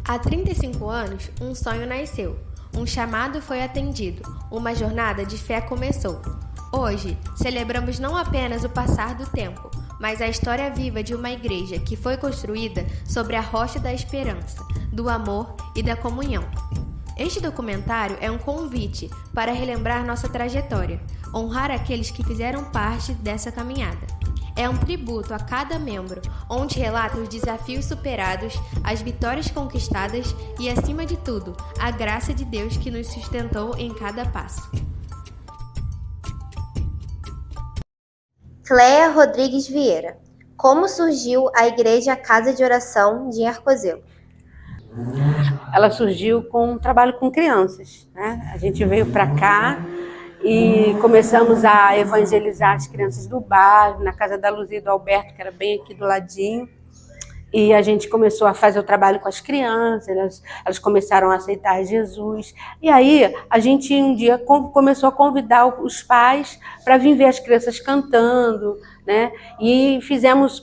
Há 35 anos, um sonho nasceu, um chamado foi atendido, uma jornada de fé começou. Hoje, celebramos não apenas o passar do tempo, mas a história viva de uma igreja que foi construída sobre a rocha da esperança, do amor e da comunhão. Este documentário é um convite para relembrar nossa trajetória, honrar aqueles que fizeram parte dessa caminhada. É um tributo a cada membro, onde relata os desafios superados, as vitórias conquistadas e, acima de tudo, a graça de Deus que nos sustentou em cada passo. Cléia Rodrigues Vieira. Como surgiu a Igreja Casa de Oração de Arcozelo? Ela surgiu com um trabalho com crianças, né? A gente veio para cá e começamos a evangelizar as crianças do bairro, na casa da Luzia e do Alberto, que era bem aqui do ladinho. E a gente começou a fazer o trabalho com as crianças, elas começaram a aceitar Jesus. E aí a gente um dia começou a convidar os pais para vir ver as crianças cantando, né? E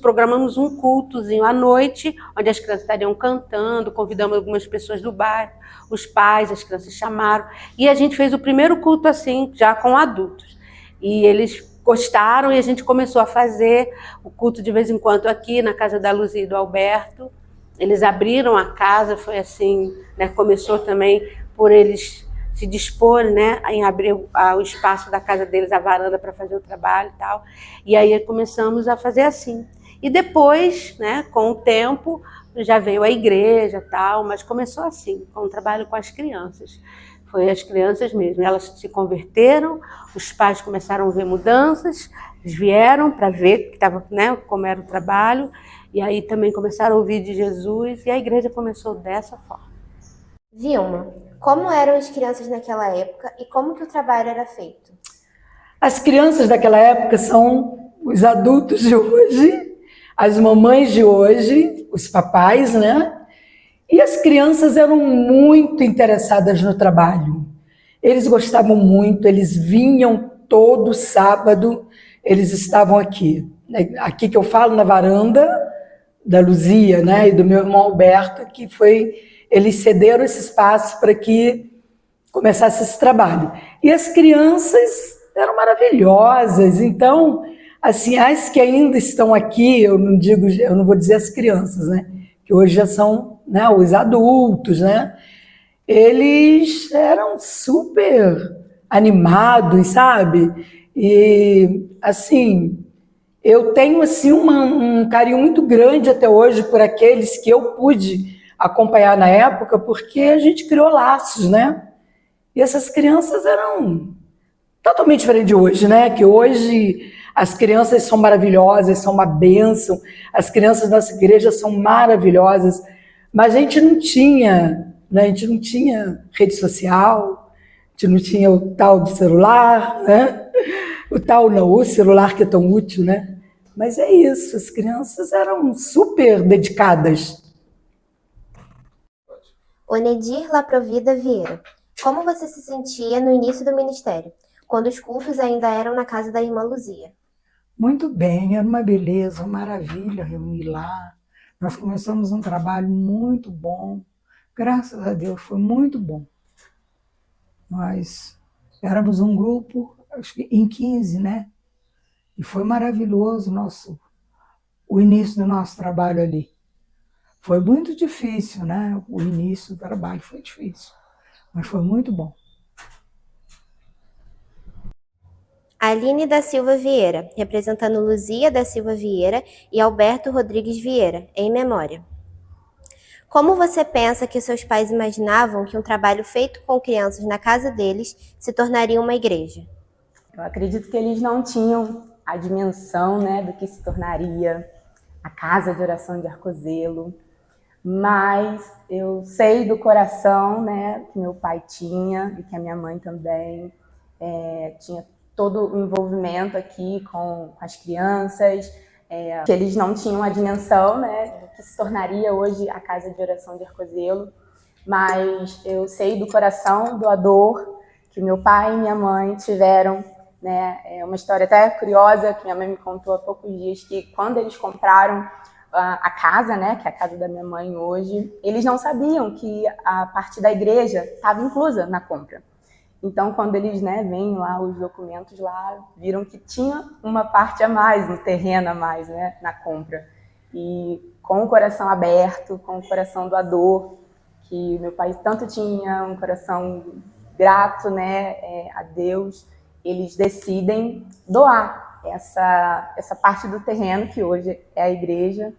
programamos um cultozinho à noite, onde as crianças estariam cantando, convidamos algumas pessoas do bairro, os pais, as crianças chamaram. E a gente fez o primeiro culto assim, já com adultos. E eles gostaram e a gente começou a fazer o culto de vez em quando aqui na casa da Luzia e do Alberto. Eles abriram a casa, foi assim, né? Começou também por eles se dispor, né, em abrir o espaço da casa deles, a varanda, para fazer o trabalho e tal. E aí começamos a fazer assim. E depois, né, com o tempo, já veio a igreja e tal, mas começou assim, com o trabalho com as crianças. Foi as crianças mesmo, elas se converteram, os pais começaram a ver mudanças, eles vieram para ver que tava, né, como era o trabalho, e aí também começaram a ouvir de Jesus, e a igreja começou dessa forma. Vilma, como eram as crianças naquela época e como que o trabalho era feito? As crianças daquela época são os adultos de hoje, as mamães de hoje, os papais, né? E as crianças eram muito interessadas no trabalho. Eles gostavam muito, eles vinham todo sábado, eles estavam aqui. Aqui que eu falo, na varanda da Luzia, né, e do meu irmão Alberto, que eles cederam esse espaço para que começasse esse trabalho. E as crianças eram maravilhosas. Então, assim, as que ainda estão aqui, eu não vou dizer as crianças, né, que hoje já são, né, os adultos, né? Eles eram super animados, sabe? E, assim, eu tenho, assim, um carinho muito grande até hoje por aqueles que eu pude acompanhar na época, porque a gente criou laços, né? E essas crianças eram totalmente diferentes de hoje, né? Que hoje as crianças são maravilhosas, são uma bênção, as crianças da nossa igreja são maravilhosas, mas a gente não tinha, né? A gente não tinha rede social, a gente não tinha o tal do celular, né? O celular que é tão útil, né? Mas é isso, as crianças eram super dedicadas. Onedir Laprovida Vieira, como você se sentia no início do ministério, quando os cultos ainda eram na casa da irmã Luzia? Muito bem, era uma beleza, uma maravilha reunir lá. Nós começamos um trabalho muito bom, graças a Deus foi muito bom. Nós éramos um grupo, acho que em 15, né? E foi maravilhoso o início do nosso trabalho ali. Foi muito difícil, né? O início do trabalho foi difícil, mas foi muito bom. Aline da Silva Vieira, representando Luzia da Silva Vieira e Alberto Rodrigues Vieira, em memória. Como você pensa que seus pais imaginavam que um trabalho feito com crianças na casa deles se tornaria uma igreja? Eu acredito que eles não tinham a dimensão, né, do que se tornaria a Casa de Oração de Arcozelo, mas eu sei do coração, né, que meu pai tinha e que a minha mãe também tinha todo o envolvimento aqui com as crianças, que eles não tinham a dimensão, né, do que se tornaria hoje a Casa de Oração de Arcozelo, mas eu sei do coração doador que meu pai e minha mãe tiveram, né, uma história até curiosa que minha mãe me contou há poucos dias, que quando eles compraram a casa, né, que é a casa da minha mãe hoje, eles não sabiam que a parte da igreja estava inclusa na compra. Então, quando eles, né, veem lá os documentos lá, viram que tinha uma parte a mais, um terreno a mais, né, na compra. E com o coração aberto, com o coração doador, que meu pai tanto tinha um coração grato, né, a Deus, eles decidem doar essa parte do terreno, que hoje é a igreja,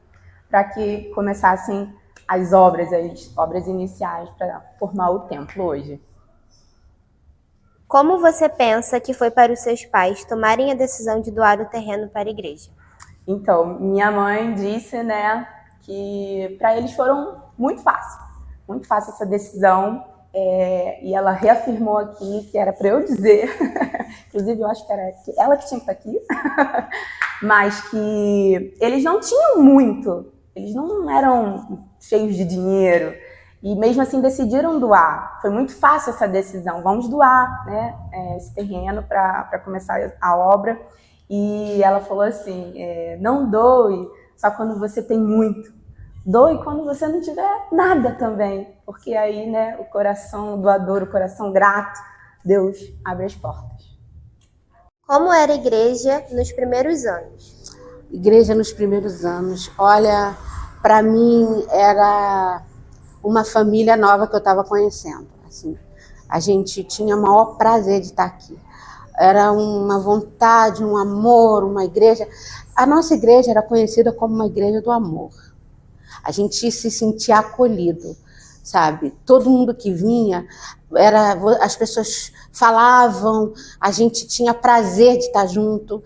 para que começassem as obras iniciais para formar o templo hoje. Como você pensa que foi para os seus pais tomarem a decisão de doar o terreno para a igreja? Então, minha mãe disse, né, que para eles foram muito fácil essa decisão, e ela reafirmou aqui que era para eu dizer, inclusive eu acho que era ela que tinha que estar aqui, mas que eles não tinham muito, eles não eram cheios de dinheiro, e mesmo assim decidiram doar. Foi muito fácil essa decisão, vamos doar, né, esse terreno para começar a obra. E ela falou assim, não doe só quando você tem muito, doe quando você não tiver nada também, porque aí, né, o coração doador, o coração grato, Deus abre as portas. Como era a igreja nos primeiros anos? Igreja nos primeiros anos, olha, para mim era uma família nova que eu estava conhecendo. Assim, a gente tinha o maior prazer de estar aqui. Era uma vontade, um amor, uma igreja. A nossa igreja era conhecida como uma igreja do amor. A gente se sentia acolhido, sabe? Todo mundo que vinha, as pessoas falavam, a gente tinha prazer de estar junto.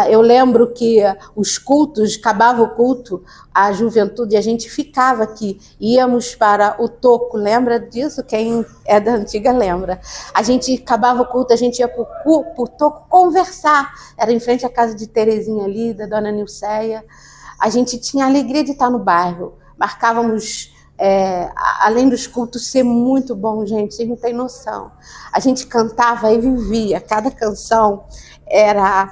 Eu lembro que os cultos, acabava o culto, a juventude, a gente ficava aqui, íamos para o toco, lembra disso? Quem é da antiga lembra. A gente acabava o culto, a gente ia para o toco conversar, era em frente à casa de Terezinha ali, da dona Nilceia. A gente tinha a alegria de estar no bairro, marcávamos... além dos cultos ser muito bom, gente, vocês não têm noção. A gente cantava e vivia, cada canção era,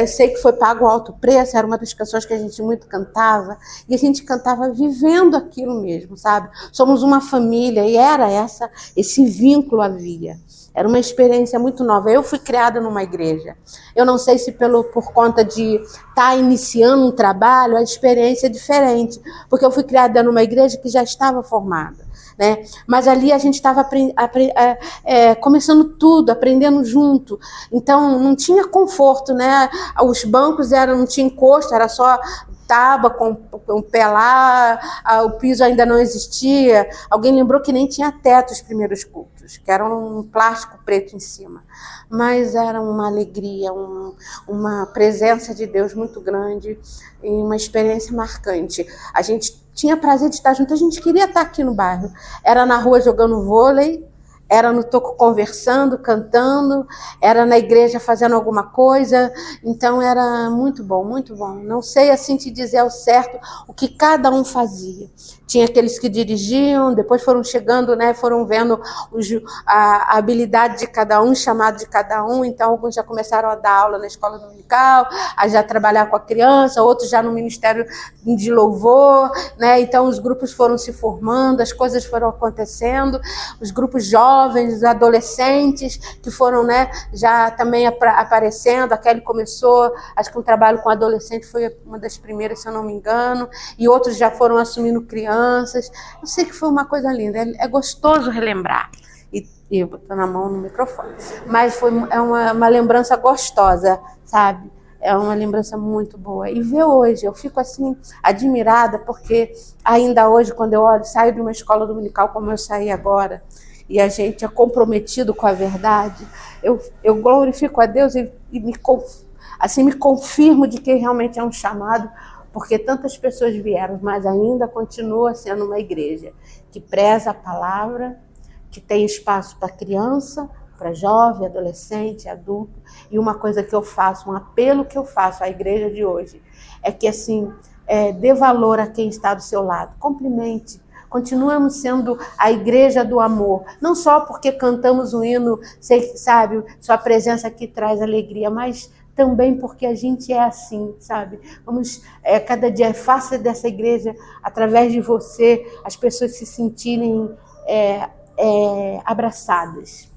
sei que foi pago alto preço, era uma das canções que a gente muito cantava, e a gente cantava vivendo aquilo mesmo, sabe? Somos uma família, e era esse vínculo havia. Era uma experiência muito nova. Eu fui criada numa igreja. Eu não sei se por conta de estar iniciando um trabalho, a experiência é diferente, porque eu fui criada numa igreja que já estava formada, né? Mas ali a gente estava começando tudo, aprendendo junto. Então não tinha conforto, né? Os bancos não tinha encosto, era só tábua com o pé lá, o piso ainda não existia. Alguém lembrou que nem tinha teto os primeiros cultos, que era um plástico preto em cima. Mas era uma alegria, uma presença de Deus muito grande e uma experiência marcante. A gente tinha prazer de estar junto, a gente queria estar aqui no bairro. Era na rua jogando vôlei, era no toco conversando, cantando, era na igreja fazendo alguma coisa. Então era muito bom, muito bom. Não sei assim te dizer ao certo o que cada um fazia. Tinha aqueles que dirigiam, depois foram chegando, né, foram vendo a habilidade de cada um, chamado de cada um. Então alguns já começaram a dar aula na escola dominical, a já trabalhar com a criança, outros já no ministério de louvor, né? Então os grupos foram se formando, as coisas foram acontecendo, os grupos jovens, os adolescentes que foram, né, já também aparecendo. A Kelly começou, acho que um trabalho com adolescente foi uma das primeiras, se eu não me engano, e outros já foram assumindo crianças. Eu sei que foi uma coisa linda, é gostoso relembrar. E eu botou na mão no microfone. Mas é uma lembrança gostosa, sabe? É uma lembrança muito boa. E ver hoje, eu fico assim, admirada, porque ainda hoje, quando eu olho, saio de uma escola dominical como eu saí agora, e a gente é comprometido com a verdade, eu glorifico a Deus e me confirmo de que realmente é um chamado, porque tantas pessoas vieram, mas ainda continua sendo uma igreja que preza a palavra, que tem espaço para criança, para jovem, adolescente, adulto. E uma coisa que eu faço, um apelo que eu faço à igreja de hoje, é que assim, dê valor a quem está do seu lado, cumprimente. Continuamos sendo a igreja do amor, não só porque cantamos um hino, sabe, sua presença aqui traz alegria, mas também porque a gente é assim, sabe? Cada dia faça dessa igreja, através de você, as pessoas se sentirem abraçadas.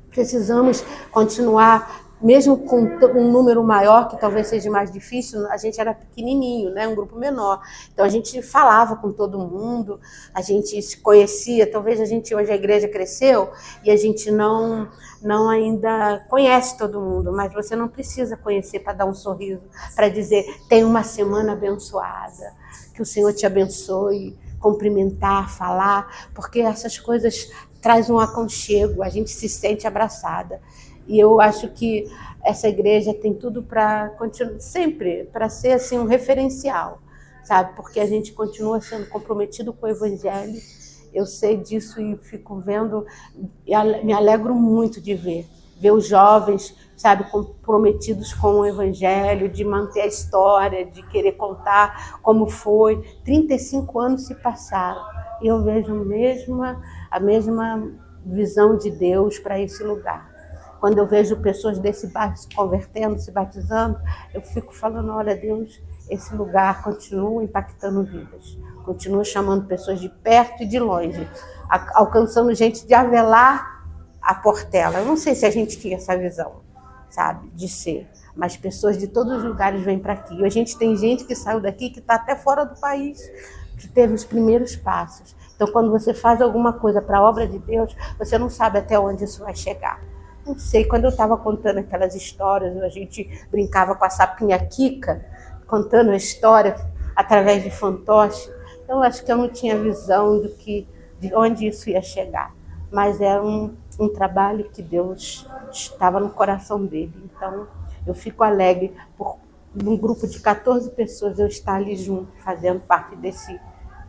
Precisamos continuar, mesmo com um número maior, que talvez seja mais difícil. A gente era pequenininho, né? Um grupo menor. Então a gente falava com todo mundo, a gente se conhecia. Talvez hoje a igreja cresceu e a gente não ainda conhece todo mundo, mas você não precisa conhecer para dar um sorriso, para dizer, tenha uma semana abençoada, que o Senhor te abençoe, cumprimentar, falar, porque essas coisas trazem um aconchego, a gente se sente abraçada. E eu acho que essa igreja tem tudo para continuar, sempre para ser assim um referencial, sabe? Porque a gente continua sendo comprometido com o Evangelho. Eu sei disso e fico vendo, e me alegro muito de ver os jovens, sabe, comprometidos com o Evangelho, de manter a história, de querer contar como foi. 35 anos se passaram e eu vejo a mesma visão de Deus para esse lugar. Quando eu vejo pessoas desse bairro se convertendo, se batizando, eu fico falando, olha, Deus, esse lugar continua impactando vidas, continua chamando pessoas de perto e de longe, alcançando gente de Avelar a Portela. Eu não sei se a gente tinha essa visão, sabe, de ser, mas pessoas de todos os lugares vêm para aqui. E a gente tem gente que saiu daqui, que está até fora do país, que teve os primeiros passos. Então, quando você faz alguma coisa para a obra de Deus, você não sabe até onde isso vai chegar. Não sei, quando eu estava contando aquelas histórias, a gente brincava com a sapinha Kika, contando a história através de fantoche. Eu acho que eu não tinha visão de onde isso ia chegar. Mas era um trabalho que Deus estava no coração dele. Então, eu fico alegre por um grupo de 14 pessoas eu estar ali junto, fazendo parte desse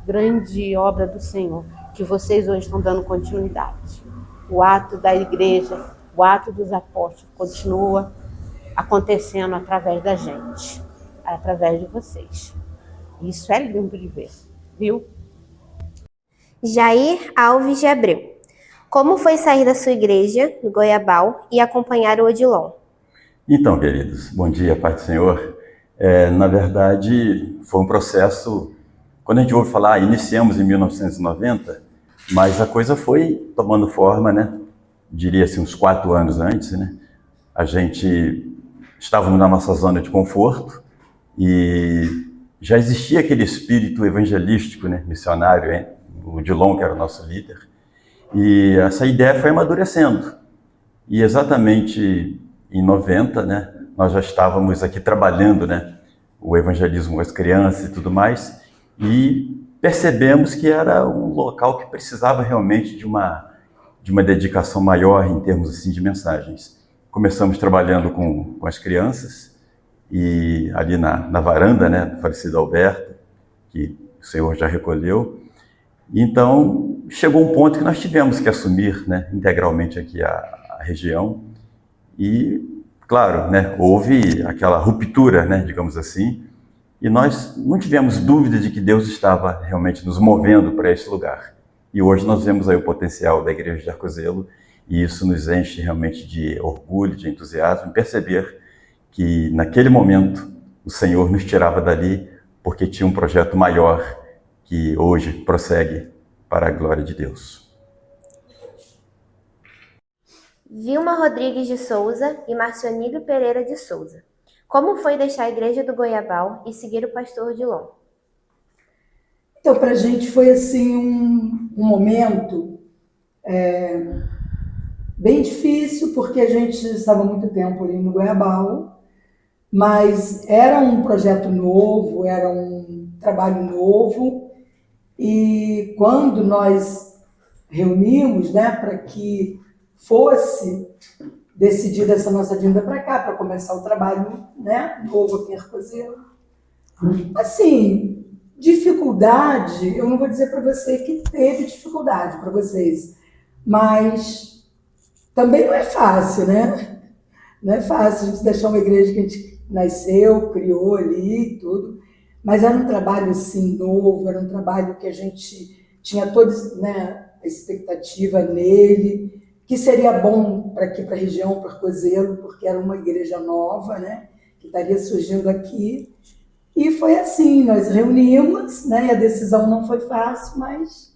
grande obra do Senhor, que vocês hoje estão dando continuidade. O ato da igreja, o ato dos apóstolos continua acontecendo através da gente, através de vocês. Isso é lindo de ver, viu? Jair Alves de Abreu. Como foi sair da sua igreja, no Goiabal, e acompanhar o Odilon? Então, queridos, bom dia, Pai do Senhor. Na verdade, foi um processo, quando a gente ouve falar, iniciamos em 1990, mas a coisa foi tomando forma, né? Diria assim, uns 4 anos antes, né? A gente estávamos na nossa zona de conforto e já existia aquele espírito evangelístico, né? Missionário, hein? O Odilon, que era o nosso líder, e essa ideia foi amadurecendo. E exatamente em 90, né? Nós já estávamos aqui trabalhando, né? O evangelismo com as crianças e tudo mais, e percebemos que era um local que precisava realmente de uma dedicação maior em termos assim, de mensagens. Começamos trabalhando com as crianças, e ali na varanda, né, do falecido Alberto, que o Senhor já recolheu. Então, chegou um ponto que nós tivemos que assumir, né, integralmente aqui a região. E, claro, né, houve aquela ruptura, né, digamos assim, e nós não tivemos dúvida de que Deus estava realmente nos movendo para esse lugar. E hoje nós vemos aí o potencial da Igreja de Arcozelo, e isso nos enche realmente de orgulho, de entusiasmo, em perceber que naquele momento o Senhor nos tirava dali porque tinha um projeto maior que hoje prossegue para a glória de Deus. Vilma Rodrigues de Souza e Marcionílio Pereira de Souza. Como foi deixar a igreja do Goiabal e seguir o pastor Odilon? Então, para a gente foi assim um momento bem difícil, porque a gente estava muito tempo ali no Goiabal, mas era um projeto novo, era um trabalho novo, e quando nós reunimos, né, para que fosse decidida essa nossa vinda para cá, para começar o trabalho, né, novo aqui em Arcozelo, assim, dificuldade, eu não vou dizer para você que teve dificuldade para vocês, mas também não é fácil, né? Não é fácil a gente deixar uma igreja que a gente nasceu, criou ali e tudo, mas era um trabalho assim novo, era um trabalho que a gente tinha toda, né, a expectativa nele, que seria bom para aqui, para a região, para Arcozelo, porque era uma igreja nova, né, que estaria surgindo aqui. E foi assim, nós reunimos, né, e a decisão não foi fácil, mas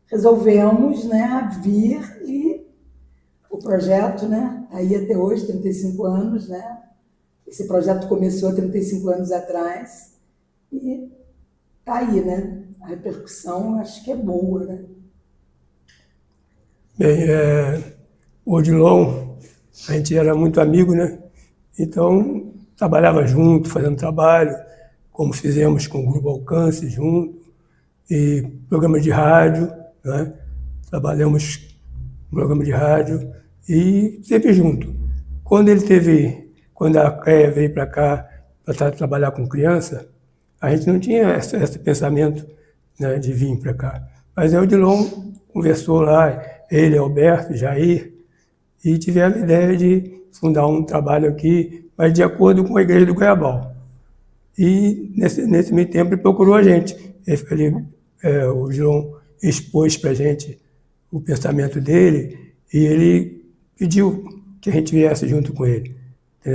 resolvemos, né, vir, e o projeto, né, aí até hoje, 35 anos, né, esse projeto começou há 35 anos atrás, e tá aí, né, a repercussão acho que é boa, né. Bem, o Odilon, a gente era muito amigo, né? Então, trabalhava junto, fazendo trabalho, como fizemos com o Grupo Alcance junto, e programa de rádio, né? Trabalhamos no programa de rádio e sempre junto. Quando a CREA veio para cá para trabalhar com criança, a gente não tinha esse pensamento, né, de vir para cá. Mas o Odilon conversou lá, ele, Alberto, Jair, e tiveram a ideia de fundar um trabalho aqui, mas de acordo com a igreja do Goiabal. E nesse meio tempo ele procurou a gente. O João expôs para a gente o pensamento dele e ele pediu que a gente viesse junto com ele.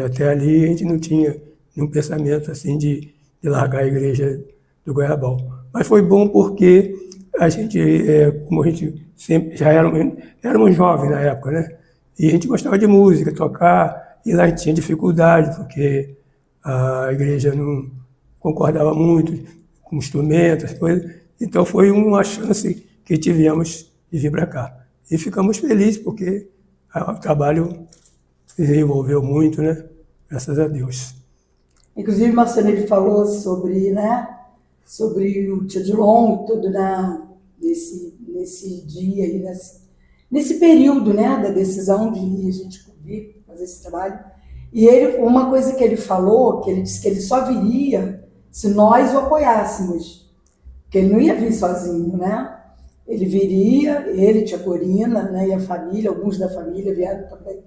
Até ali a gente não tinha nenhum pensamento assim de largar a igreja do Goiabal. Mas foi bom porque a gente, como a gente sempre já éramos jovens na época, né? E a gente gostava de música, tocar, e lá a gente tinha dificuldade, porque a igreja não concordava muito com instrumentos, coisas. Então foi uma chance que tivemos de vir para cá. E ficamos felizes, porque o trabalho se desenvolveu muito, né? Graças a Deus. Inclusive, o Marceneiro falou sobre, né, sobre o Tio Odilon e tudo nesse dia, aí, nesse período, né, da decisão de a gente vir fazer esse trabalho. E uma coisa que ele falou, que ele disse que ele só viria se nós o apoiássemos, que ele não ia vir sozinho, né? Ele viria, ele, tia Corina, né, e a família, alguns da família vieram também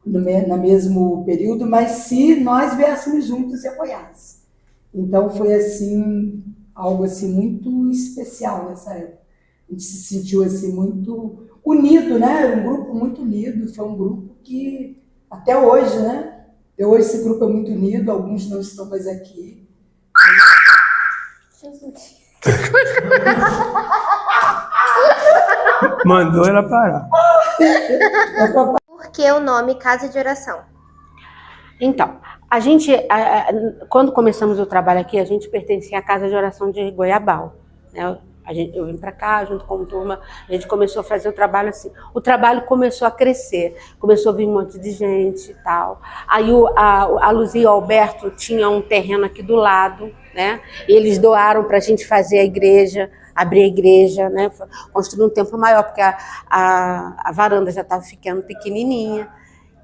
no mesmo período, mas se nós viéssemos juntos e apoiássemos. Então foi assim, algo assim muito especial nessa época. A gente se sentiu assim muito unido, né? Era um grupo muito unido, foi um grupo que até hoje, né? Até hoje esse grupo é muito unido, alguns não estão mais aqui. Jesus. Mandou ela parar. Por que o nome Casa de Oração? Então, a gente, quando começamos o trabalho aqui, a gente pertencia à Casa de Oração de Goiabal, né? Eu vim para cá junto com a turma, a gente começou a fazer o trabalho assim. O trabalho começou a crescer, começou a vir um monte de gente e tal. Aí a Luzia e o Alberto tinham um terreno aqui do lado, né? E eles doaram para a gente fazer a igreja, abrir a igreja, né? Construir um templo maior, porque a varanda já estava ficando pequenininha.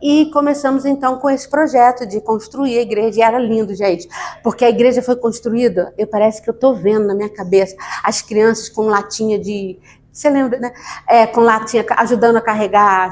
E começamos, então, com esse projeto de construir a igreja. E era lindo, gente, porque a igreja foi construída, parece que eu estou vendo na minha cabeça, as crianças com latinha de... Você lembra, né? Com latinha, ajudando a carregar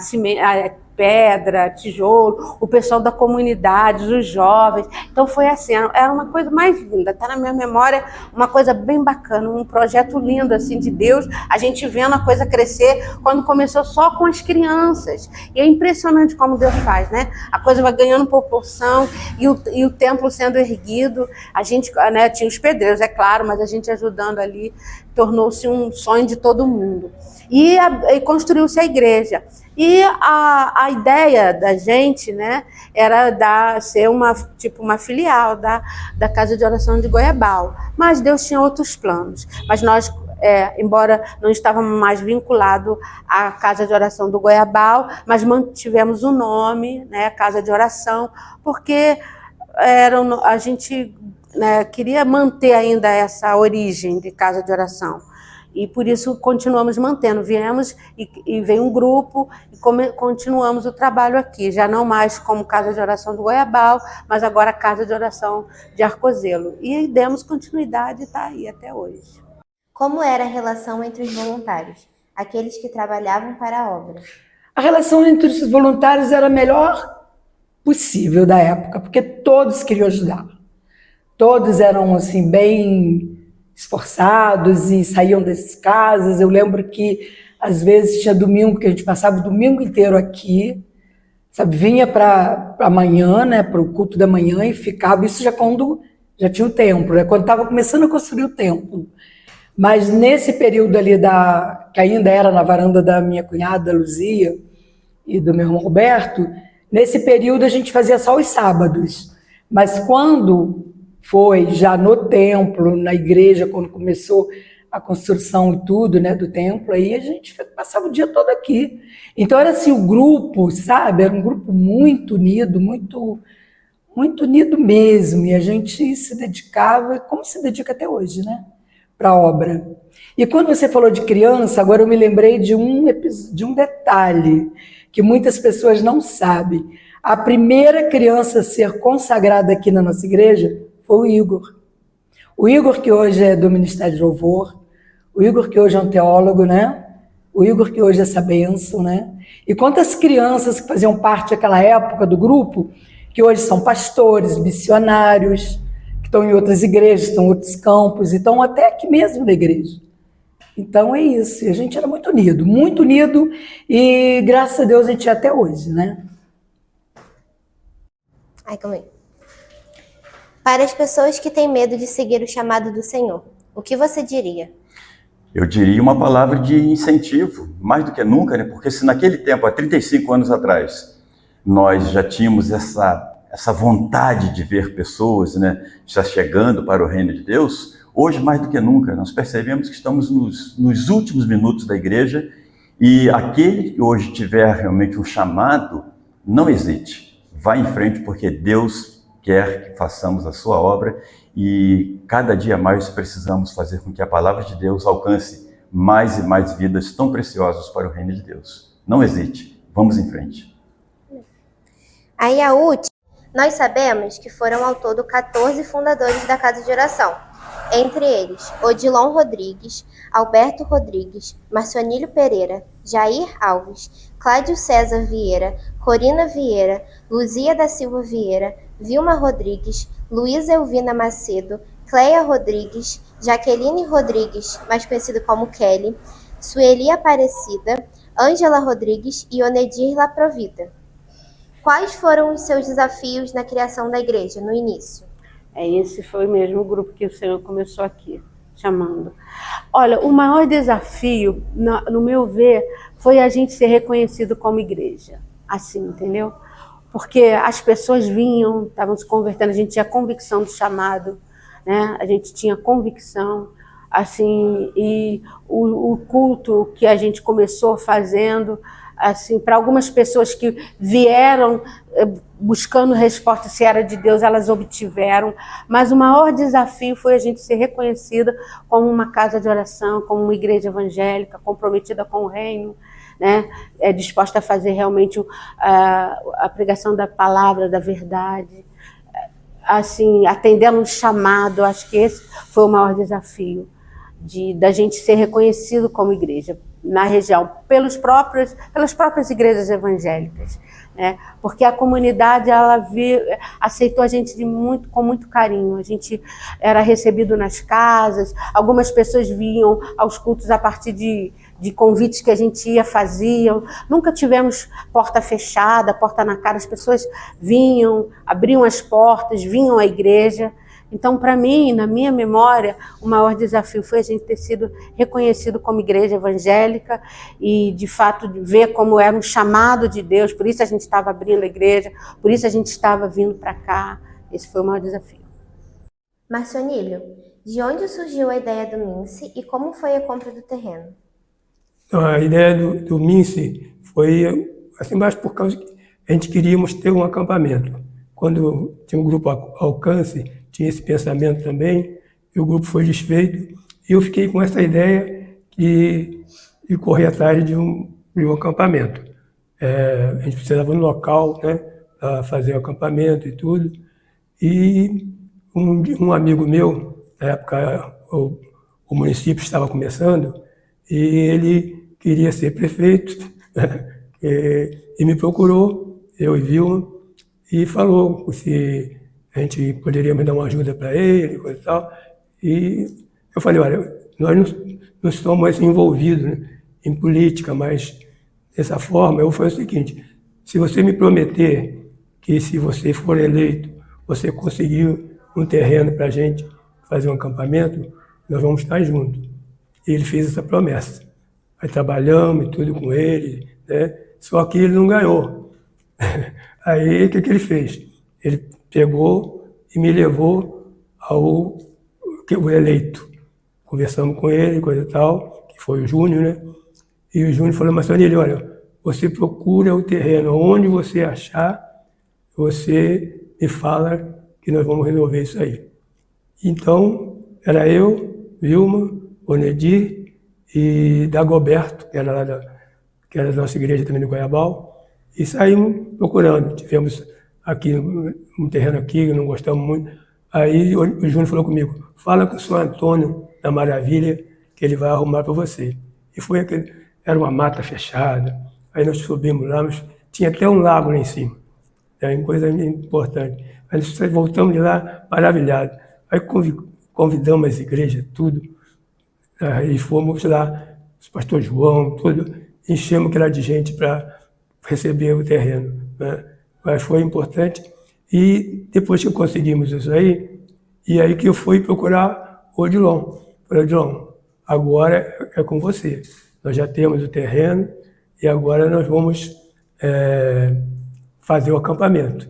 pedra, tijolo, o pessoal da comunidade, os jovens. Então foi assim, era uma coisa mais linda, tá na minha memória, uma coisa bem bacana, um projeto lindo assim de Deus, a gente vendo a coisa crescer quando começou só com as crianças. E é impressionante como Deus faz, né? A coisa vai ganhando proporção e o templo sendo erguido, a gente, né, tinha os pedreiros, é claro, mas a gente ajudando ali, tornou-se um sonho de todo mundo. E construiu-se a igreja. E a ideia da gente, né, era ser uma filial da Casa de Oração de Goiabal. Mas Deus tinha outros planos. Mas nós, embora não estávamos mais vinculados à Casa de Oração do Goiabal, mas mantivemos o nome, né, Casa de Oração, porque a gente, né, queria manter ainda essa origem de Casa de Oração. E por isso continuamos mantendo. Viemos e veio um grupo e continuamos o trabalho aqui. Já não mais como Casa de Oração do Goiabal, mas agora Casa de Oração de Arcozelo. E demos continuidade e está aí até hoje. Como era a relação entre os voluntários, aqueles que trabalhavam para a obra? A relação entre os voluntários era a melhor possível da época, porque todos queriam ajudar. Todos eram assim, bem esforçados e saíam das casas. Eu lembro que Às vezes tinha domingo que a gente passava o domingo inteiro aqui, sabe? Vinha para amanhã, né, para o culto da manhã e ficava. Isso já quando já tinha o templo, né? Quando estava começando a construir o templo. Mas nesse período ali que ainda era na varanda da minha cunhada Luzia e do meu irmão Roberto, nesse período a gente fazia só os sábados. Mas quando foi já no templo, na igreja, quando começou a construção e tudo, né, do templo, aí a gente passava o dia todo aqui. Então era assim, o grupo, sabe, era um grupo muito unido, muito unido mesmo, e a gente se dedicava, como se dedica até hoje, né, para a obra. E quando você falou de criança, agora eu me lembrei de um detalhe que muitas pessoas não sabem. A primeira criança a ser consagrada aqui na nossa igreja foi o Igor. O Igor, que hoje é do Ministério de Louvor, o Igor, que hoje é um teólogo, né? O Igor, que hoje é essa bênção, né? E quantas crianças que faziam parte daquela época do grupo, que hoje são pastores, missionários, que estão em outras igrejas, estão em outros campos, e estão até aqui mesmo na igreja. Então é isso, e a gente era muito unido, e graças a Deus a gente é até hoje, né? Ai, calma aí. Para as pessoas que têm medo de seguir o chamado do Senhor, o que você diria? Eu diria uma palavra de incentivo, mais do que nunca, né? Porque se naquele tempo, há 35 anos atrás, nós já tínhamos essa vontade de ver pessoas, né, já chegando para o reino de Deus, hoje mais do que nunca nós percebemos que estamos nos últimos minutos da igreja, e aquele que hoje tiver realmente um chamado, não hesite, vá em frente, porque Deus quer que façamos a sua obra, e cada dia mais precisamos fazer com que a palavra de Deus alcance mais e mais vidas tão preciosas para o reino de Deus. Não hesite, vamos em frente. Aí a última, nós sabemos que foram ao todo 14 fundadores da Casa de Oração, entre eles Odilon Rodrigues, Alberto Rodrigues, Marcionílio Pereira, Jair Alves, Cláudio César Vieira, Corina Vieira, Luzia da Silva Vieira, Vilma Rodrigues, Luísa Elvina Macedo, Cleia Rodrigues, Jaqueline Rodrigues, mais conhecido como Kelly, Sueli Aparecida, Ângela Rodrigues e Onedir Laprovida. Quais foram os seus desafios na criação da igreja, no início? Esse foi mesmo o grupo que o Senhor começou aqui, chamando. Olha, o maior desafio, no meu ver, foi a gente ser reconhecido como igreja. Assim, entendeu? Porque as pessoas vinham, estavam se convertendo, a gente tinha convicção do chamado, né? A gente tinha convicção, assim, e o culto que a gente começou fazendo, assim, para algumas pessoas que vieram buscando resposta se era de Deus, elas obtiveram, mas o maior desafio foi a gente ser reconhecida como uma casa de oração, como uma igreja evangélica, comprometida com o reino, né? Disposta a fazer realmente a pregação da palavra, da verdade, assim, atendendo um chamado. Acho que esse foi o maior desafio, da gente ser reconhecido como igreja na região, pelas próprias igrejas evangélicas, né? Porque a comunidade aceitou a gente com muito carinho. A gente era recebido nas casas, algumas pessoas vinham aos cultos a partir de convites que a gente fazia. Nunca tivemos porta fechada, porta na cara. As pessoas vinham, abriam as portas, vinham à igreja. Então, para mim, na minha memória, o maior desafio foi a gente ter sido reconhecido como igreja evangélica e, de fato, ver como era um chamado de Deus. Por isso a gente estava abrindo a igreja, por isso a gente estava vindo para cá. Esse foi o maior desafio. Marcionílio, de onde surgiu a ideia do MINSE e como foi a compra do terreno? Então, a ideia do MINSE foi, assim, mais por causa que a gente queríamos ter um acampamento. Quando tinha um grupo Alcance, tinha esse pensamento também, e o grupo foi desfeito, e eu fiquei com essa ideia de correr atrás de um acampamento. A gente precisava de um local, né, para fazer o acampamento e tudo, e um amigo meu, na época o município estava começando, e ele queria ser prefeito, e me procurou, eu e Vilma, e falou se a gente poderia me dar uma ajuda para ele, coisa e tal. E eu falei, olha, nós não estamos envolvidos, né? em política, mas dessa forma eu falei o seguinte: se você me prometer que se você for eleito, você conseguir um terreno para a gente fazer um acampamento, nós vamos estar juntos. E ele fez essa promessa. Aí trabalhamos e tudo com ele, né? Só que ele não ganhou. Aí o que ele fez? Ele pegou e me levou ao eleito. Conversamos com ele, coisa e tal, que foi o Júnior, né? E o Júnior falou: mas Sonilha, olha, você procura o terreno, onde você achar, você me fala que nós vamos resolver isso aí. Então, era eu, Vilma, Onedir e Dagoberto, que era da nossa igreja também no Goiabal, e saímos procurando. Tivemos aqui um terreno aqui, que não gostamos muito. Aí o Júnior falou comigo: fala com o senhor Antônio da Maravilha, que ele vai arrumar para você. E foi aquele, era uma mata fechada. Aí nós subimos lá, mas tinha até um lago lá em cima. É uma coisa importante. Aí nós voltamos de lá maravilhados. Aí convidamos as igrejas, tudo. Aí fomos lá, o pastor João, tudo. Enchemos aquela de gente para receber o terreno, né? Mas foi importante. E depois que conseguimos isso aí, e aí que eu fui procurar o Odilon. Falei: Odilon, agora é com você. Nós já temos o terreno e agora nós vamos fazer o acampamento.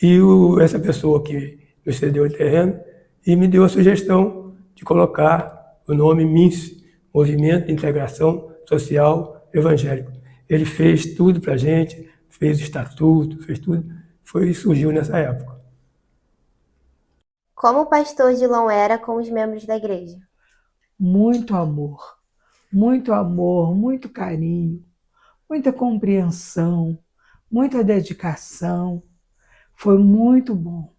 E essa pessoa que me cedeu o terreno e me deu a sugestão de colocar o nome MINSE, Movimento de Integração Social Evangélico. Ele fez tudo para a gente, fez o estatuto, fez tudo, surgiu nessa época. Como o pastor Odilon era com os membros da igreja? Muito amor, muito carinho, muita compreensão, muita dedicação. Foi muito bom.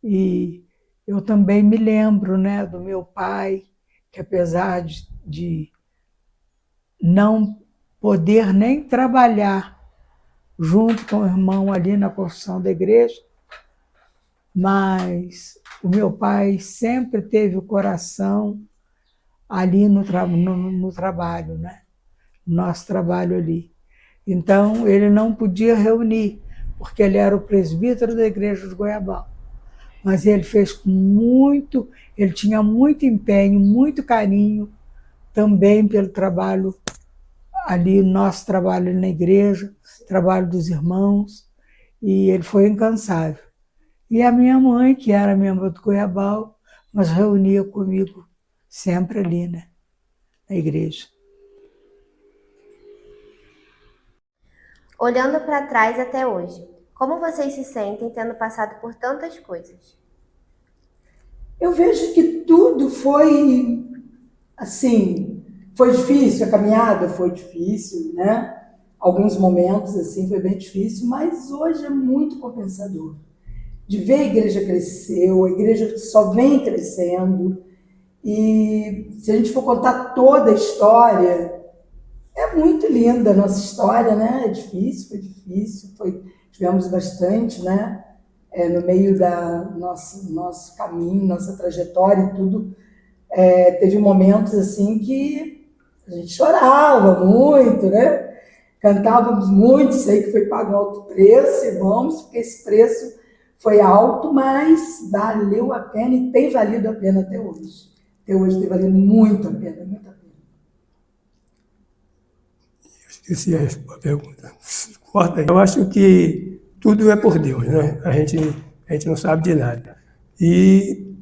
E eu também me lembro, né, do meu pai, que apesar de não poder nem trabalhar junto com o irmão ali na construção da igreja, mas o meu pai sempre teve o coração ali no trabalho, né? Nosso trabalho ali. Então, ele não podia reunir, porque ele era o presbítero da igreja de Goiabal. Mas ele fez com muito, ele tinha muito empenho, muito carinho também pelo trabalho ali, nosso trabalho ali na igreja, trabalho dos irmãos, e ele foi incansável. E a minha mãe, que era membro do Goiabal, mas reunia comigo sempre ali, né, na igreja. Olhando para trás até hoje, como vocês se sentem tendo passado por tantas coisas? Eu vejo que tudo foi, assim, foi difícil, a caminhada foi difícil, né? Alguns momentos, assim, foi bem difícil, mas hoje é muito compensador. De ver a igreja crescer, a igreja só vem crescendo, e se a gente for contar toda a história, é muito linda a nossa história, né? É difícil, foi difícil, tivemos bastante, né? No meio da nosso caminho, nossa trajetória e tudo, teve momentos assim que a gente chorava muito, né? Cantávamos muito, sei que foi pago um alto preço, e vamos, porque esse preço foi alto, mas valeu a pena e tem valido a pena até hoje. Até hoje tem valido muito a pena, muito a pena. Esqueci a pergunta. Eu acho que tudo é por Deus, né? A gente não sabe de nada. E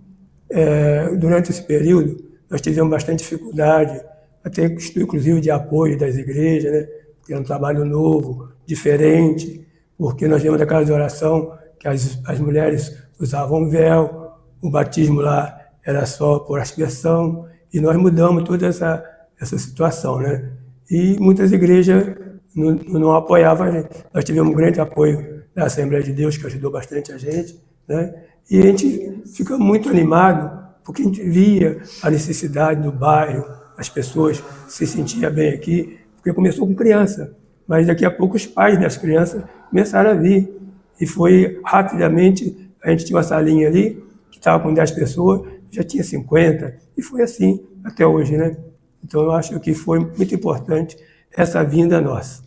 durante esse período, nós tivemos bastante dificuldade, até inclusive de apoio das igrejas, né? Porque era um trabalho novo, diferente, porque nós viemos da casa de oração que as mulheres usavam véu, o batismo lá era só por aspersão, e nós mudamos toda essa situação, né? E muitas igrejas não apoiavam a gente. Nós tivemos um grande apoio da Assembleia de Deus, que ajudou bastante a gente, né? E a gente fica muito animado, porque a gente via a necessidade do bairro, as pessoas se sentiam bem aqui, porque começou com criança, mas daqui a pouco os pais das crianças começaram a vir, e foi rapidamente, a gente tinha uma salinha ali, que estava com 10 pessoas, já tinha 50, e foi assim até hoje, né? Então, eu acho que foi muito importante essa vinda nossa.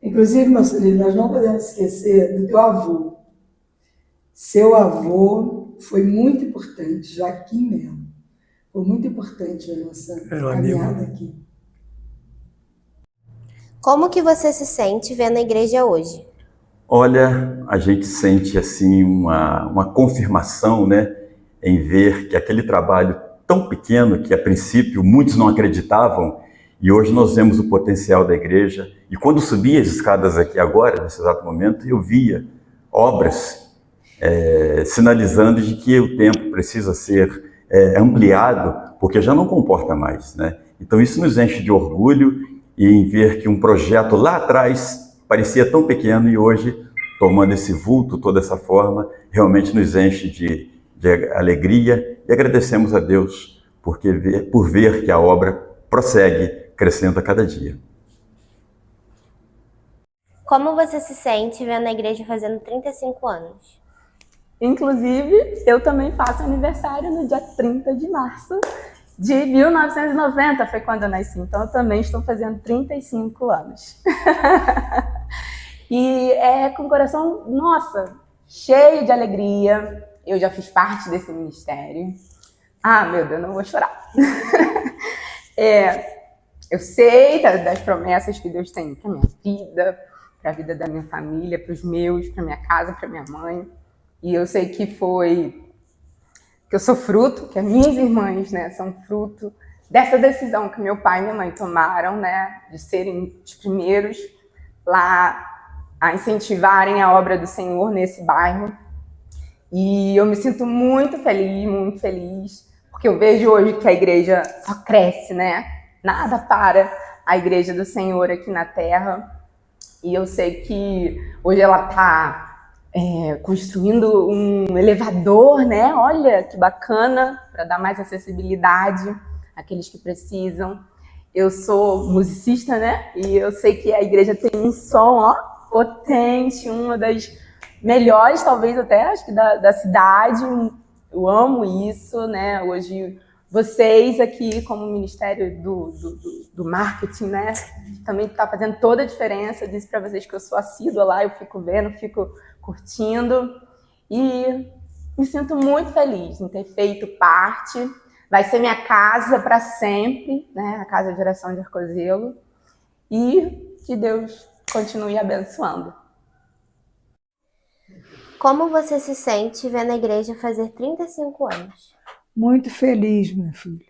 Inclusive, Marcelino, nós não podemos esquecer do teu avô. Seu avô foi muito importante, Joaquim mesmo. Foi muito importante a nossa caminhada aqui. Como que você se sente vendo a igreja hoje? Olha, a gente sente assim uma confirmação, né, em ver que aquele trabalho tão pequeno que a princípio muitos não acreditavam, e hoje nós vemos o potencial da igreja. E quando subia as escadas aqui agora, nesse exato momento, eu via obras sinalizando de que o templo precisa ser ampliado, porque já não comporta mais, né? Então isso nos enche de orgulho e em ver que um projeto lá atrás parecia tão pequeno e hoje, tomando esse vulto, toda essa forma, realmente nos enche de alegria, e agradecemos a Deus por ver que a obra prossegue crescendo a cada dia. Como você se sente vendo a igreja fazendo 35 anos? Inclusive, eu também faço aniversário no dia 30 de março de 1990, foi quando eu nasci. Então, eu também estou fazendo 35 anos. E é com o coração, nossa, cheio de alegria. Eu já fiz parte desse ministério. Ah, meu Deus, não vou chorar. Eu sei das promessas que Deus tem para a minha vida, para a vida da minha família, para os meus, para minha casa, para minha mãe. E eu sei que eu sou fruto, que as minhas irmãs, né, são fruto dessa decisão que meu pai e minha mãe tomaram, né, de serem os primeiros lá a incentivarem a obra do Senhor nesse bairro. E eu me sinto muito feliz, porque eu vejo hoje que a igreja só cresce, né? Nada para a igreja do Senhor aqui na terra. E eu sei que hoje ela está construindo um elevador, né? Olha que bacana, para dar mais acessibilidade àqueles que precisam. Eu sou musicista, né? E eu sei que a igreja tem um som, ó, potente, uma das melhores, talvez até, acho que da cidade. Eu amo isso, né? Hoje, vocês aqui, como Ministério do Marketing, né? Também está fazendo toda a diferença. Eu disse para vocês que eu sou assídua lá, eu fico vendo, fico curtindo. E me sinto muito feliz em ter feito parte. Vai ser minha casa para sempre, né? A Casa de Oração de Arcozelo. E que Deus continue abençoando. Como você se sente vendo a igreja fazer 35 anos? Muito feliz, minha filha.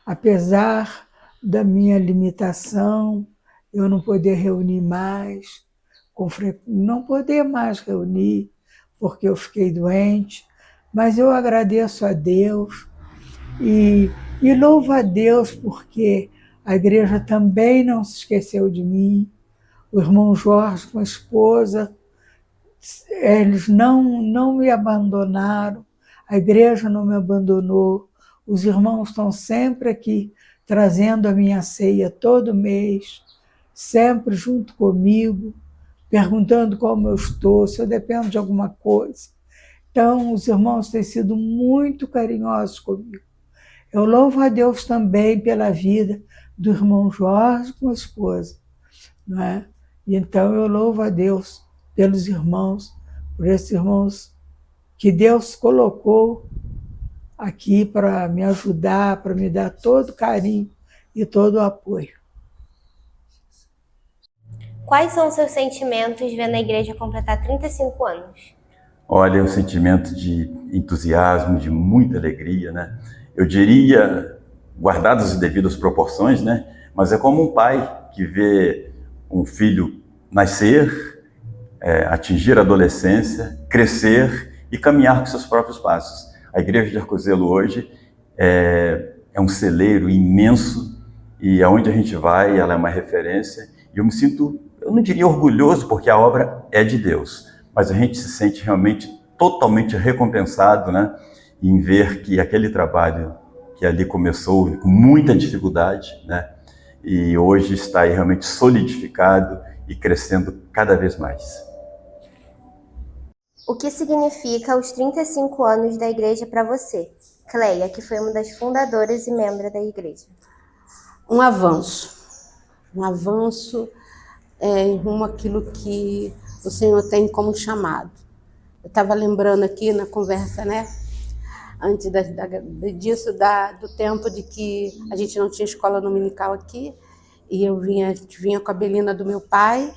Apesar da minha limitação, eu não poder reunir mais, não poder mais reunir, porque eu fiquei doente, mas eu agradeço a Deus e louvo a Deus porque a igreja também não se esqueceu de mim. O irmão Jorge com a esposa, eles não me abandonaram, a igreja não me abandonou, os irmãos estão sempre aqui trazendo a minha ceia todo mês, sempre junto comigo, perguntando como eu estou, se eu dependo de alguma coisa. Então, os irmãos têm sido muito carinhosos comigo. Eu louvo a Deus também pela vida do irmão Jorge com a esposa, não é? E então eu louvo a Deus pelos irmãos, por esses irmãos que Deus colocou aqui para me ajudar, para me dar todo o carinho e todo o apoio. Quais são os seus sentimentos vendo a igreja completar 35 anos? Olha, é um sentimento de entusiasmo, de muita alegria, né? Eu diria, guardadas as devidas proporções, né? Mas é como um pai que vê um filho nascer, atingir a adolescência, crescer e caminhar com seus próprios passos. A Igreja de Arcozelo hoje é um celeiro imenso e aonde a gente vai, ela é uma referência. E eu me sinto, eu não diria orgulhoso, porque a obra é de Deus, mas a gente se sente realmente totalmente recompensado, né? Em ver que aquele trabalho que ali começou com muita dificuldade, né? E hoje está aí realmente solidificado e crescendo cada vez mais. O que significa os 35 anos da igreja para você, Cleia, que foi uma das fundadoras e membro da igreja? um avanço em rumo àquilo que o Senhor tem como chamado. Eu estava lembrando aqui na conversa, né? Antes disso, do tempo de que a gente não tinha escola dominical aqui, e eu vinha com a Belina do meu pai,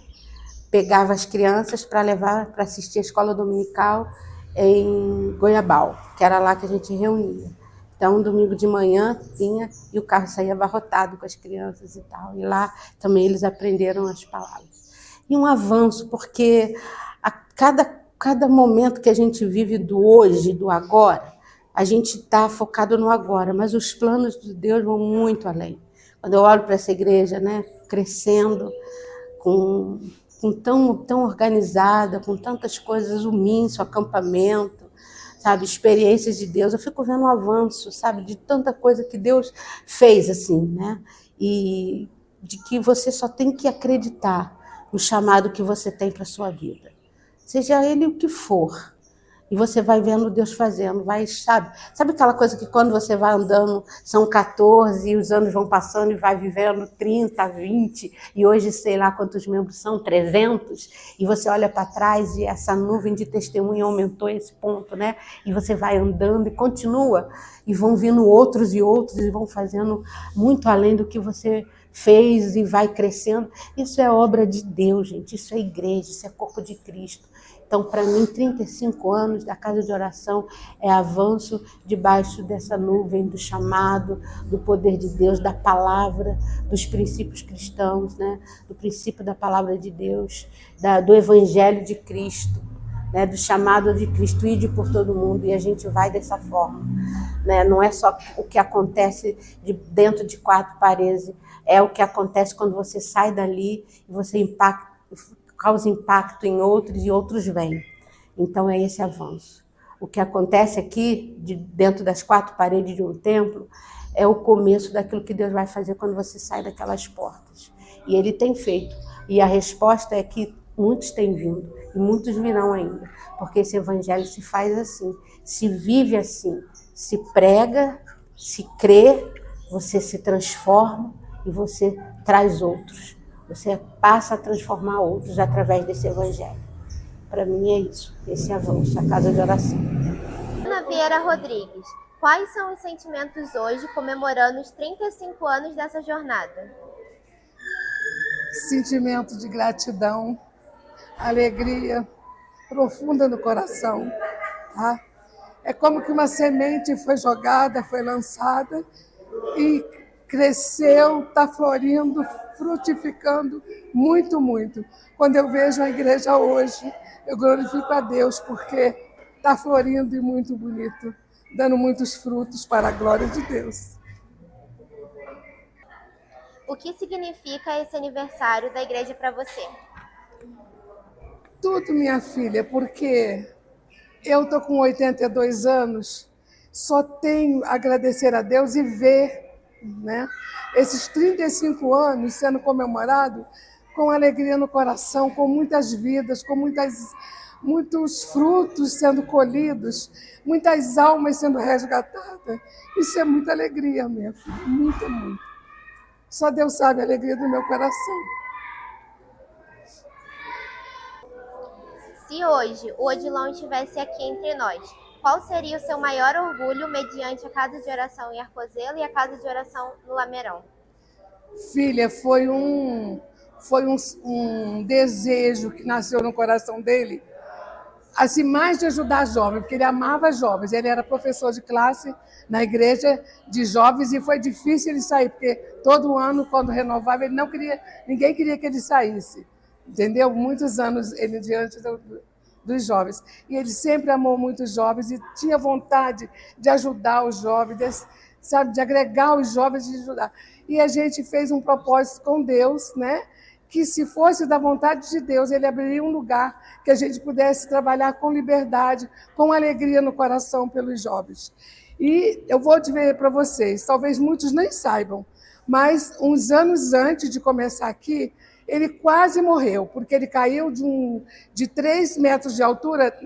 pegava as crianças para levar para assistir a escola dominical em Goiabal, que era lá que a gente reunia. Então, domingo de manhã tinha, e o carro saía abarrotado com as crianças e tal. E lá também eles aprenderam as palavras. E um avanço, porque a cada momento que a gente vive do hoje, do agora, a gente está focado no agora, mas os planos de Deus vão muito além. Quando eu olho para essa igreja, né, crescendo, tão organizada, com tantas coisas, o Minso, acampamento, sabe, experiências de Deus, eu fico vendo um avanço, sabe, de tanta coisa que Deus fez, assim, né, e de que você só tem que acreditar no chamado que você tem para a sua vida, seja ele o que for, e você vai vendo Deus fazendo, sabe aquela coisa que quando você vai andando, são 14 e os anos vão passando e vai vivendo 30, 20, e hoje sei lá quantos membros são, 300, e você olha para trás e essa nuvem de testemunha aumentou esse ponto, né? E você vai andando e continua, e vão vindo outros e outros, e vão fazendo muito além do que você fez e vai crescendo. Isso é obra de Deus, gente, isso é igreja, isso é corpo de Cristo. Então, para mim, 35 anos da Casa de Oração é avanço debaixo dessa nuvem do chamado, do poder de Deus, da palavra, dos princípios cristãos, né? Do princípio da palavra de Deus, do Evangelho de Cristo, né? Do chamado de Cristo, ide por todo mundo, e a gente vai dessa forma, né? Não é só o que acontece dentro de 4 paredes, é o que acontece quando você sai dali e você causa impacto em outros e outros vêm. Então é esse avanço. O que acontece aqui, dentro das 4 paredes de um templo, é o começo daquilo que Deus vai fazer quando você sai daquelas portas. E Ele tem feito. E a resposta é que muitos têm vindo e muitos virão ainda. Porque esse evangelho se faz assim, se vive assim, se prega, se crê, você se transforma e você traz outros. Você passa a transformar outros através desse evangelho. Para mim é isso, esse avanço, a Casa de Oração. Ana Vieira Rodrigues, quais são os sentimentos hoje comemorando os 35 anos dessa jornada? Sentimento de gratidão, alegria profunda no coração. Tá? É como que uma semente foi jogada, foi lançada e cresceu, está florindo, frutificando muito, muito. Quando eu vejo a igreja hoje, eu glorifico a Deus, porque está florindo e muito bonito, dando muitos frutos para a glória de Deus. O que significa esse aniversário da igreja para você? Tudo, minha filha, porque eu estou com 82 anos, só tenho a agradecer a Deus e ver, né, esses 35 anos sendo comemorados com alegria no coração, com muitas vidas, com muitos frutos sendo colhidos, muitas almas sendo resgatadas. Isso é muita alegria, minha filha, muito, muito. Só Deus sabe a alegria do meu coração. Se hoje o Odilon estivesse aqui entre nós, qual seria o seu maior orgulho mediante a Casa de Oração em Arcozelo e a Casa de Oração no Lameirão? Filha, foi um desejo que nasceu no coração dele, assim, mais de ajudar jovens, porque ele amava jovens. Ele era professor de classe na igreja de jovens e foi difícil ele sair, porque todo ano, quando renovava, ele não queria, ninguém queria que ele saísse, entendeu? Muitos anos ele diante dos jovens. E ele sempre amou muito os jovens e tinha vontade de ajudar os jovens, sabe, de agregar os jovens e de ajudar. E a gente fez um propósito com Deus, né? Que se fosse da vontade de Deus, ele abriria um lugar que a gente pudesse trabalhar com liberdade, com alegria no coração pelos jovens. E eu vou dizer para vocês, talvez muitos nem saibam, mas uns anos antes de começar aqui, ele quase morreu, porque ele caiu de 3 metros de altura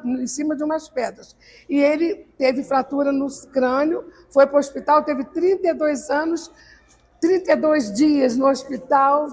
em cima de umas pedras. E ele teve fratura no crânio, foi para o hospital, teve 32 anos 32 dias no hospital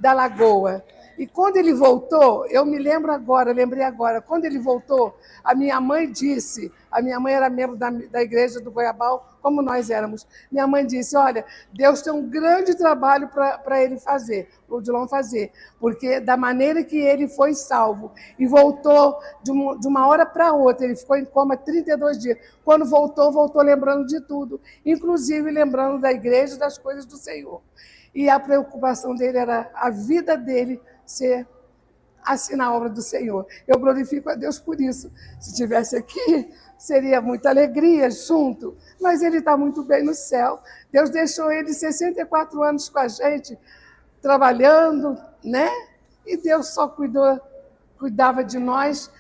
da Lagoa. E quando ele voltou, eu me lembro agora, lembrei agora, quando ele voltou, a minha mãe disse, a minha mãe era membro da igreja do Goiabal, como nós éramos, minha mãe disse, olha, Deus tem um grande trabalho para ele fazer, para o Odilon fazer, porque da maneira que ele foi salvo e voltou de uma hora para outra, ele ficou em coma 32 dias, quando voltou lembrando de tudo, inclusive lembrando da igreja e das coisas do Senhor. E a preocupação dele era a vida dele ser assim na obra do Senhor. Eu glorifico a Deus por isso. Se estivesse aqui, seria muita alegria junto, mas ele está muito bem no céu. Deus deixou ele 64 anos com a gente, trabalhando, né? E Deus só cuidava de nós,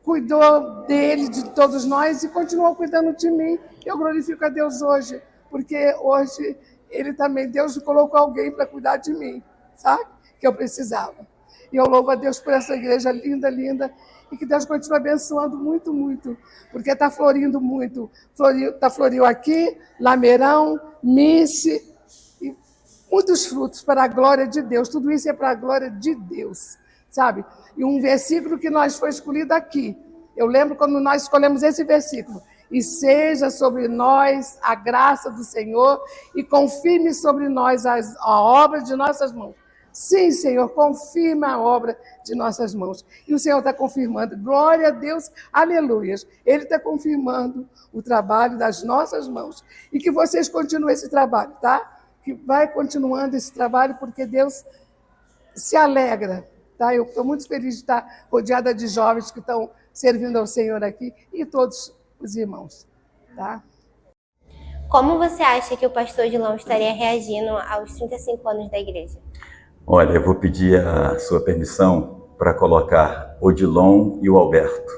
cuidou dele, de todos nós, e continuou cuidando de mim. Eu glorifico a Deus hoje, porque hoje ele também, Deus colocou alguém para cuidar de mim, sabe? Que eu precisava. E eu louvo a Deus por essa igreja linda, linda, e que Deus continue abençoando muito, muito, porque está florindo muito. Floriu aqui, Lameirão, Mince, e muitos frutos para a glória de Deus. Tudo isso é para a glória de Deus, sabe? E um versículo que nós foi escolhido aqui. Eu lembro quando nós escolhemos esse versículo. E seja sobre nós a graça do Senhor e confirme sobre nós a obra de nossas mãos. Sim, Senhor, confirma a obra de nossas mãos. E o Senhor está confirmando. Glória a Deus, aleluias. Ele está confirmando o trabalho das nossas mãos. E que vocês continuem esse trabalho, tá? Que vai continuando esse trabalho, porque Deus se alegra, tá? Eu estou muito feliz de estar rodeada de jovens que estão servindo ao Senhor aqui e todos os irmãos, tá? Como você acha que o pastor Odilon estaria reagindo aos 35 anos da igreja? Olha, eu vou pedir a sua permissão para colocar Odilon e o Alberto.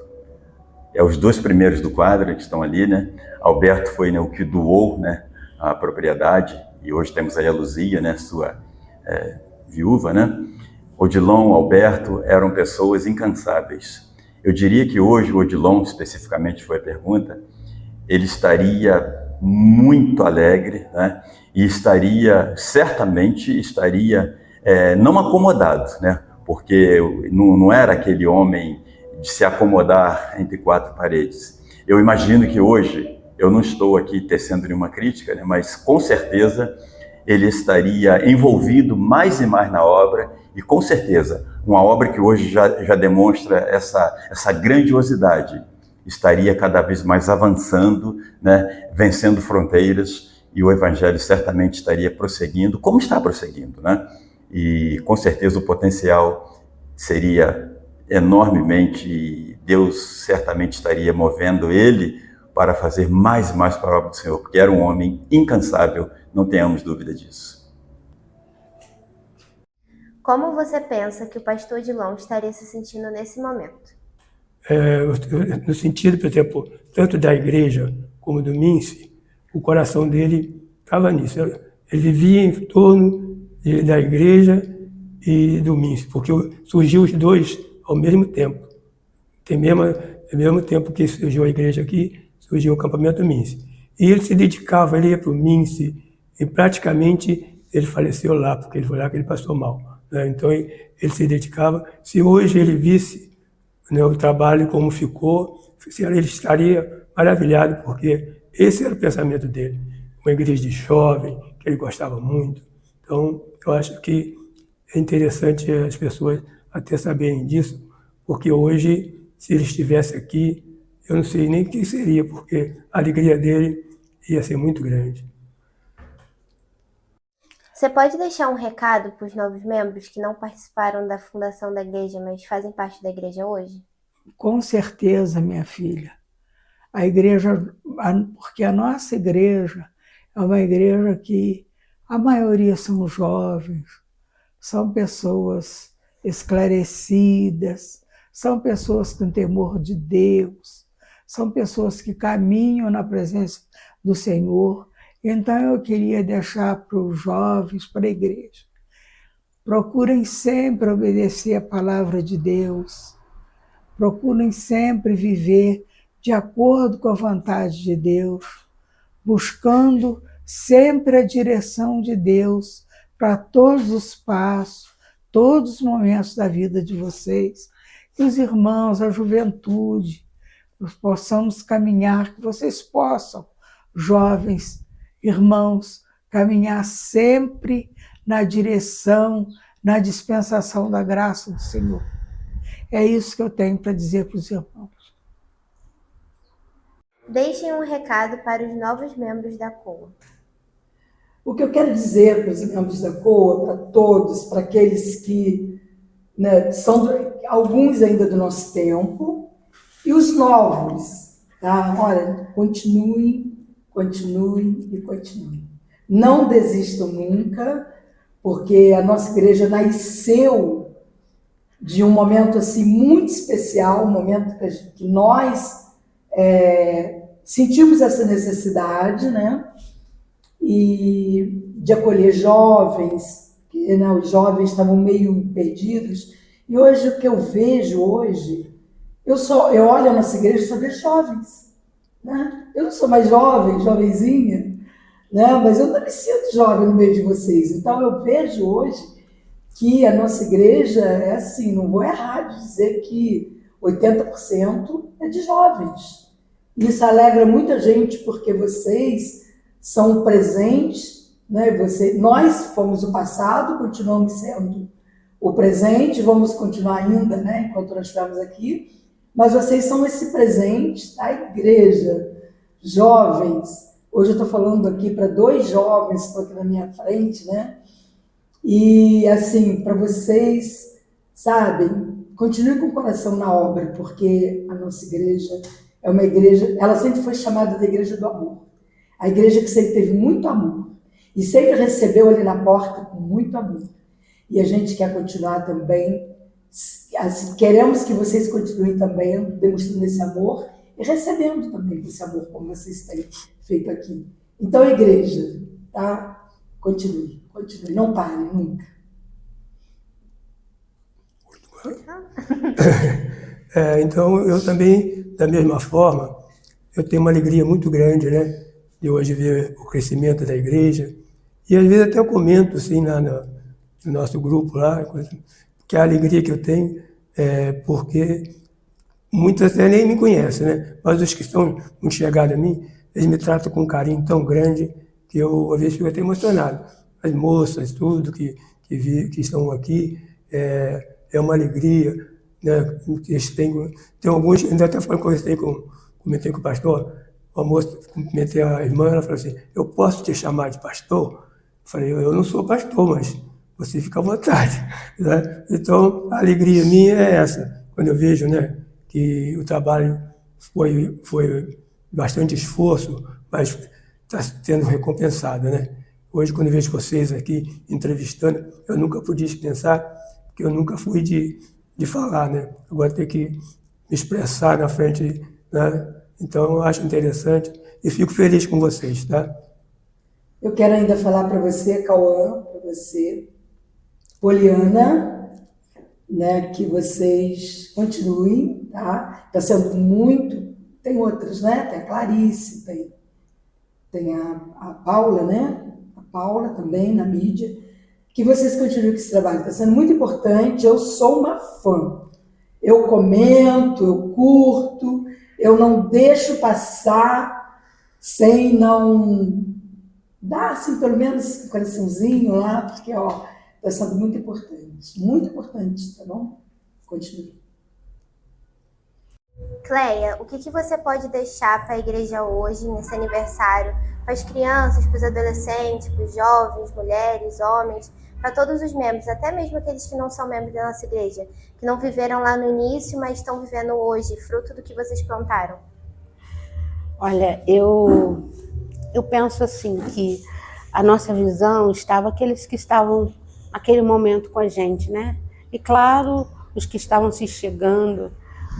É os dois primeiros do quadro que estão ali, né? Alberto foi, né, o que doou, né, a propriedade, e hoje temos aí a Luzia, né, sua viúva, né? Odilon, Alberto eram pessoas incansáveis. Eu diria que hoje o Odilon, especificamente foi a pergunta, ele estaria muito alegre, né? E certamente estaria não acomodado, né? Porque não era aquele homem de se acomodar entre quatro paredes. Eu imagino que hoje, eu não estou aqui tecendo nenhuma crítica, né? Mas com certeza ele estaria envolvido mais e mais na obra, e com certeza uma obra que hoje já demonstra essa grandiosidade, estaria cada vez mais avançando, né, vencendo fronteiras, e o Evangelho certamente estaria prosseguindo, como está prosseguindo, né? E com certeza o potencial seria enormemente, e Deus certamente estaria movendo ele para fazer mais e mais para a obra do Senhor, porque era um homem incansável, não tenhamos dúvida disso. Como você pensa que o pastor Odilon estaria se sentindo nesse momento? No sentido, por exemplo, tanto da igreja como do Mince, o coração dele estava nisso. Ele vivia em torno da igreja e do Mince, porque surgiu os dois ao mesmo tempo. Ao mesmo tempo que surgiu a igreja aqui, surgiu o acampamento Mince. E ele se dedicava, ele ia para o Mince, e praticamente ele faleceu lá, porque foi lá que ele passou mal. Então ele se dedicava. Se hoje ele visse, né, o trabalho como ficou, ele estaria maravilhado, porque esse era o pensamento dele. Uma igreja de jovem, que ele gostava muito. Então eu acho que é interessante as pessoas até saberem disso, porque hoje, se ele estivesse aqui, eu não sei nem quem seria, porque a alegria dele ia ser muito grande. Você pode deixar um recado para os novos membros que não participaram da fundação da igreja, mas fazem parte da igreja hoje? Com certeza, minha filha. A igreja, porque a nossa igreja é uma igreja que a maioria são jovens, são pessoas esclarecidas, são pessoas com temor de Deus, são pessoas que caminham na presença do Senhor. Então eu queria deixar para os jovens, para a igreja, procurem sempre obedecer a palavra de Deus, procurem sempre viver de acordo com a vontade de Deus, buscando sempre a direção de Deus para todos os passos, todos os momentos da vida de vocês. Que os irmãos, a juventude, possamos caminhar, que vocês possam, jovens, irmãos, caminhar sempre na direção, na dispensação da graça do Senhor. É isso que eu tenho para dizer para os irmãos. Deixem um recado para os novos membros da COA. O que eu quero dizer para os membros da COA, para todos, para aqueles que, né, são alguns ainda do nosso tempo, e os novos, tá? Olha, continuem, continuem e continuem. Não desistam nunca, porque a nossa igreja nasceu de um momento assim muito especial, um momento que nós sentimos essa necessidade, né? E de acolher jovens, que, né, os jovens estavam meio perdidos. E hoje o que eu vejo hoje, eu olho a nossa igreja e só vejo jovens, né? Eu não sou mais jovem, jovenzinha, né? Mas eu não me sinto jovem no meio de vocês. Então eu vejo hoje que a nossa igreja é assim, não vou errar de dizer que 80% é de jovens. Isso alegra muita gente, porque vocês são presentes, né? Nós fomos o passado, continuamos sendo o presente, vamos continuar ainda, né? Enquanto nós estivermos aqui, mas vocês são esse presente da igreja, jovens. Hoje eu estou falando aqui para 2 jovens que estão aqui na minha frente, né? E assim, para vocês, sabem, continuem com o coração na obra, porque a nossa igreja é uma igreja, ela sempre foi chamada de igreja do amor. A igreja que sempre teve muito amor e sempre recebeu ali na porta com muito amor. E a gente quer continuar também, assim, queremos que vocês continuem também demonstrando esse amor e recebendo também esse amor, como vocês têm feito aqui. Então, igreja, tá? Continue, continue, não pare nunca. Então, eu também, da mesma forma, eu tenho uma alegria muito grande, né, de hoje ver o crescimento da igreja. E às vezes até eu comento assim, no nosso grupo lá, que a alegria que eu tenho é porque muitos até nem me conhecem, né? Mas os que estão muito chegados a mim, eles me tratam com um carinho tão grande que eu, às vezes, fico até emocionado. As moças, tudo que estão aqui, é uma alegria, né? Eles tem alguns, ainda até comentei com o pastor, a moça, cumprimentei a irmã, ela falou assim, eu posso te chamar de pastor? Eu falei, eu não sou pastor, mas você fica à vontade, né? Então, a alegria minha é essa, quando eu vejo, né, que o trabalho foi bastante esforço, mas está sendo recompensado, né? Hoje, quando eu vejo vocês aqui entrevistando, eu nunca podia pensar, porque eu nunca fui de falar, né? Agora ter que me expressar na frente, né? Então, eu acho interessante e fico feliz com vocês, tá? Eu quero ainda falar para você, Cauã, para você, Poliana, né, que vocês continuem, tá? Está sendo muito... Tem outras, né? Tem a Clarice, tem a Paula, né? A Paula também, na mídia. Que vocês continuem com esse trabalho. Está sendo muito importante. Eu sou uma fã. Eu comento, eu curto, eu não deixo passar sem não dar, assim, pelo menos um coraçãozinho lá, porque, ó, está sendo muito importante, tá bom? Continue. Cleia, o que você pode deixar para a igreja hoje, nesse aniversário, para as crianças, para os adolescentes, para os jovens, mulheres, homens, para todos os membros, até mesmo aqueles que não são membros da nossa igreja, que não viveram lá no início, mas estão vivendo hoje, fruto do que vocês plantaram? Olha, eu penso assim, que a nossa visão estava aqueles que estavam naquele momento com a gente, né? E claro, os que estavam se chegando,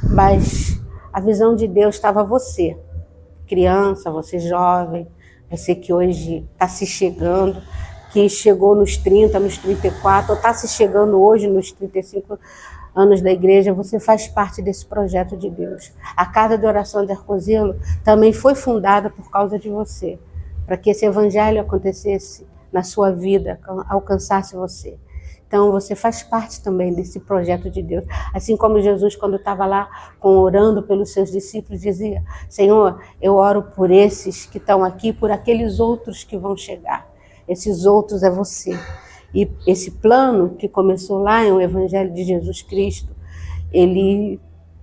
mas a visão de Deus estava você, criança, você jovem, você que hoje está se chegando, que chegou nos 30, nos 34, ou está se chegando hoje nos 35 anos da igreja, você faz parte desse projeto de Deus. A Casa de Oração de Arcozelo também foi fundada por causa de você. para que esse evangelho acontecesse na sua vida, alcançasse você. Então, você faz parte também desse projeto de Deus. Assim como Jesus, quando estava lá orando pelos seus discípulos, dizia: Senhor, eu oro por esses que estão aqui, por aqueles outros que vão chegar. Esses outros é você. E esse plano que começou lá em o Evangelho de Jesus Cristo, ele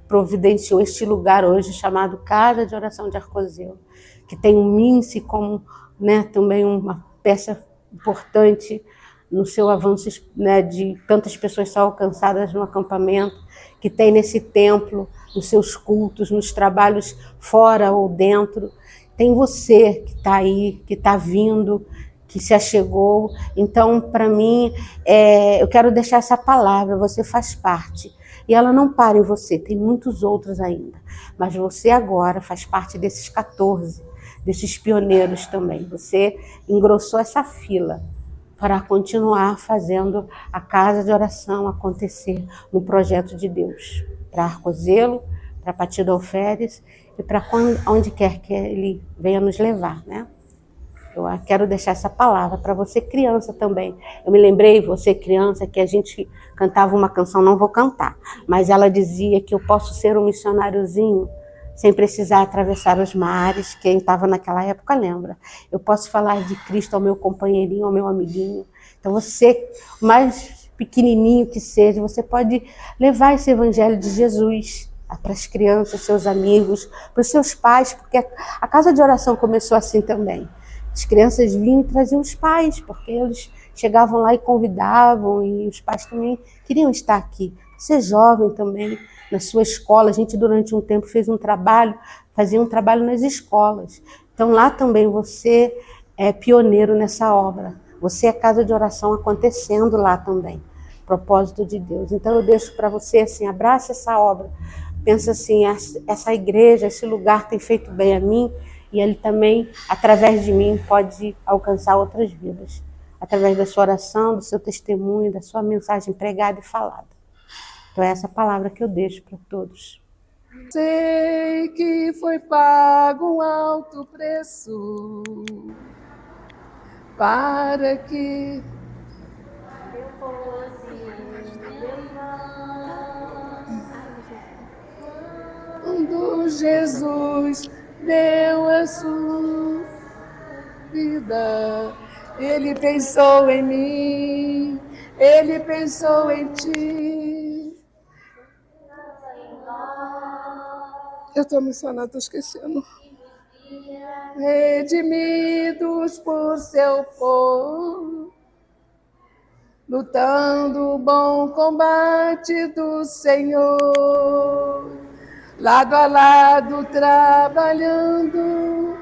providenciou este lugar hoje chamado Casa de Oração de Arcozelo, que tem o MINSE como, né, também uma peça importante no seu avanço, né, de tantas pessoas são alcançadas no acampamento, que tem nesse templo, nos seus cultos, nos trabalhos fora ou dentro. Tem você que está aí, que está vindo, que se achegou. Então, para mim, eu quero deixar essa palavra, você faz parte. E ela não para em você, tem muitos outros ainda. Mas você agora faz parte desses 14, desses pioneiros também. Você engrossou essa fila para continuar fazendo a casa de oração acontecer no projeto de Deus. Para Arcozelo, para Partido Alferes e para onde quer que Ele venha nos levar, né? Eu quero deixar essa palavra para você, criança, também. Eu me lembrei, você, criança, que a gente cantava uma canção, não vou cantar, mas ela dizia que eu posso ser um missionáriozinho sem precisar atravessar os mares. Quem estava naquela época lembra. Eu posso falar de Cristo ao meu companheirinho, ao meu amiguinho. Então você, o mais pequenininho que seja, você pode levar esse evangelho de Jesus para as crianças, seus amigos, para os seus pais, porque a casa de oração começou assim também. As crianças vinham e traziam os pais, porque eles chegavam lá e convidavam, e os pais também queriam estar aqui. Você jovem também, na sua escola, a gente durante um tempo fez um trabalho, fazia um trabalho nas escolas. Então lá também você é pioneiro nessa obra. Você é casa de oração acontecendo lá também. Propósito de Deus. Então eu deixo para você assim, abraça essa obra. Pensa assim, essa igreja, esse lugar tem feito bem a mim, e ele também, através de mim, pode alcançar outras vidas. Através da sua oração, do seu testemunho, da sua mensagem pregada e falada. Então é essa palavra que eu deixo para todos. Sei que foi pago um alto preço para que eu fosse quando Jesus deu a sua vida, Ele pensou em mim, Ele pensou em ti. Eu estou mencionando, estou esquecendo. Redimidos por seu povo, lutando o bom combate do Senhor, lado a lado trabalhando,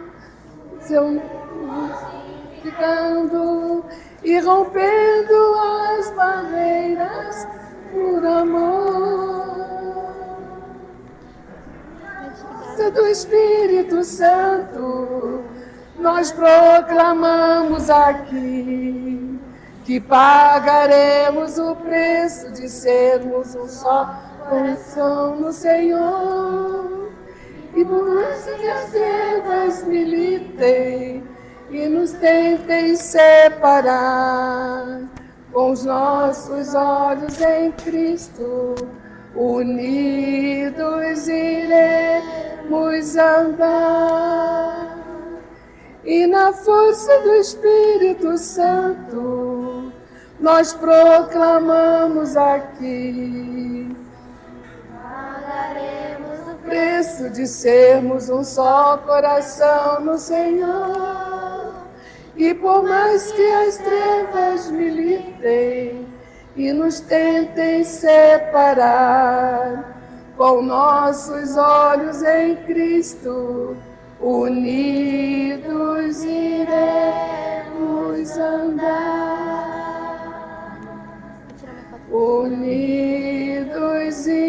ficando e rompendo as barreiras por amor do Espírito Santo. Nós proclamamos aqui que pagaremos o preço de sermos um só coração no Senhor. E por mais que as trevas militem e nos tentem separar, com os nossos olhos em Cristo, unidos iremos andar. E na força do Espírito Santo, nós proclamamos aqui pagaremos o preço de sermos um só coração no Senhor. E por mais que as trevas militem e nos tentem separar, com nossos olhos em Cristo, unidos iremos andar. Unidos iremos